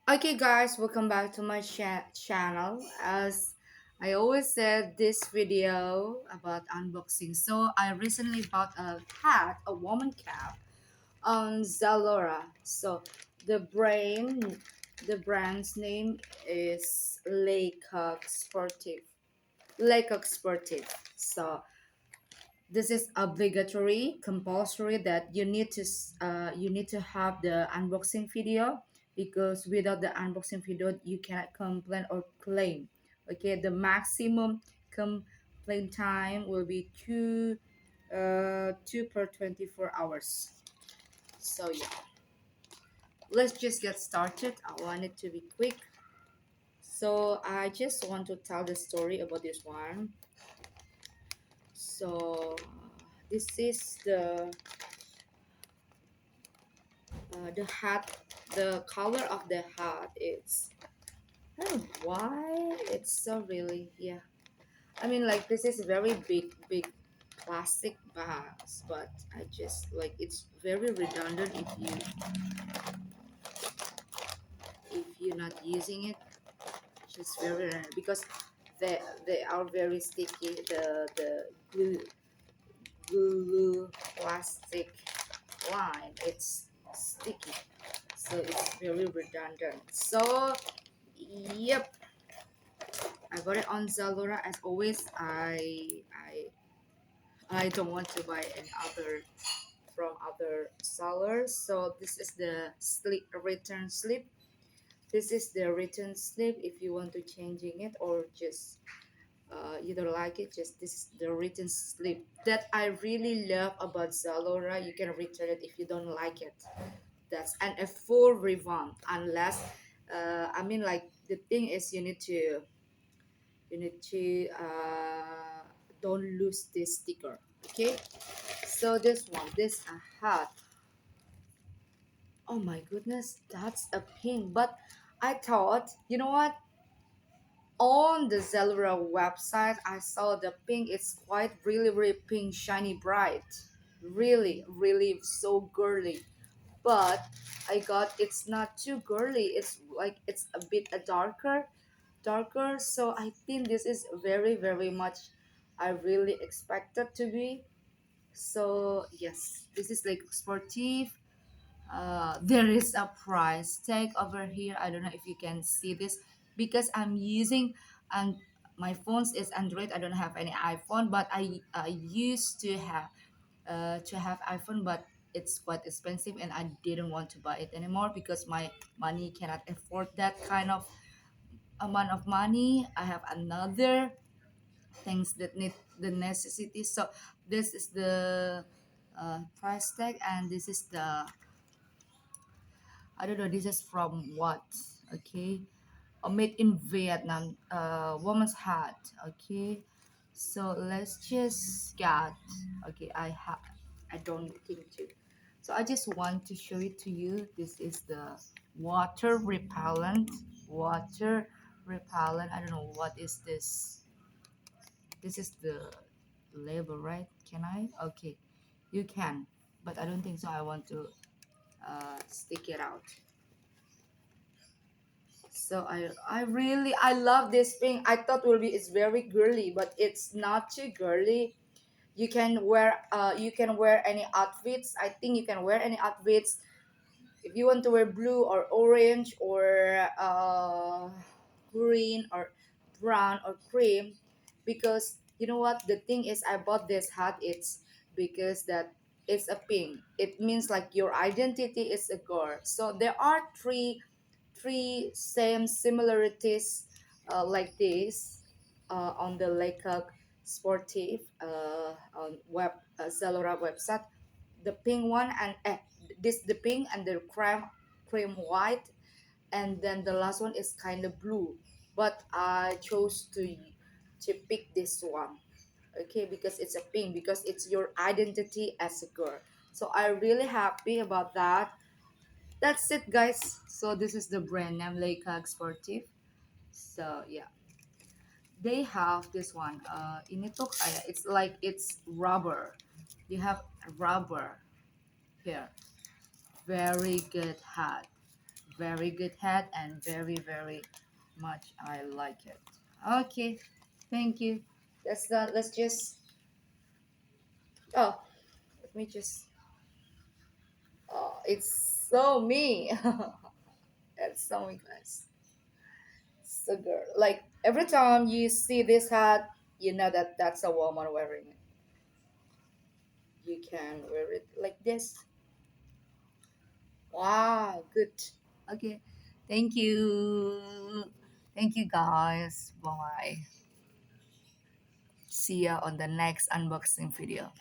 Okay, guys, welcome back to my channel. As I always said, this video about unboxing. So I recently bought a hat, a woman cap, on Zalora. So the brand's name is Laycock Sportif. Laycock Sportif. So this is obligatory compulsory that you need to have the unboxing video, because without the unboxing video you cannot complain or claim. Okay, the maximum complaint time will be two per 24 hours. So yeah, let's just get started. I want it to be quick. So I just want to tell the story about this one. So this is the hat. The color of the hat is, I don't know why it's so really, yeah, I mean, like, this is very big plastic bags, but I just like it's very redundant if you're not using it. Just very redundant because they are very sticky. The glue plastic line, it's sticky, so it's very redundant. So yep, I got it on Zalora. As always, I don't want to buy any other from other sellers. So this is the return slip. This is the return slip if you want to changing it, or just you don't like it. Just this is the return slip that I really love about Zalora. You can return it if you don't like it. That's and a full refund, unless I mean, like, the thing is you need to don't lose this sticker. Okay, so this one, this a hat. Oh my goodness, that's a pink. But I thought, you know what, on the Zalora website I saw the pink is quite really pink, shiny, bright, really so girly. But I got, it's not too girly, it's like it's a bit a darker. So I think this is very much I really expected to be. So yes, this is like sportive. There is a price tag over here. I don't know if you can see this, because I'm using, and my phones is Android. I don't have any iPhone, but I used to have iPhone, but it's quite expensive and I didn't want to buy it anymore because my money cannot afford that kind of amount of money. I have another things that need the necessity. So this is the price tag, and this is the, I don't know, this is from what. Okay, made in Vietnam, woman's hat. Okay, so let's just get, okay, I don't think to, so I just want to show it to you. This is the water repellent. Water repellent, I don't know what is this. This is the label, right? Can I? Okay, you can, but I don't think so. I want to stick it out. So I love this pink. I thought will be, it's very girly, but it's not too girly. You can wear any outfits. I think you can wear any outfits if you want to wear blue or orange or green or brown or cream. Because you know what, the thing is, I bought this hat, it's because that it's a pink, it means like your identity is a girl. So there are three same similarities like this on the Lecoq Sportive on Zalora website. The pink one, and this the pink and the cream white, and then the last one is kind of blue. But I chose to pick this one, okay, because it's a pink, because it's your identity as a girl. So I'm really happy about that. That's it, guys. So this is the brand name, Leica Sportive. So yeah, they have this one. Ini tuh kayak, it's like it's rubber. They have rubber here. Very good hat. Very good hat and very, very much I like it. Okay, thank you. That's done. Let's just, oh, let me just, oh, it's so me. That's so me, guys. So girl. Like every time you see this hat, you know that that's a woman wearing it. You can wear it like this. Wow, good. Okay. Thank you. Thank you guys. Bye. See ya on the next unboxing video.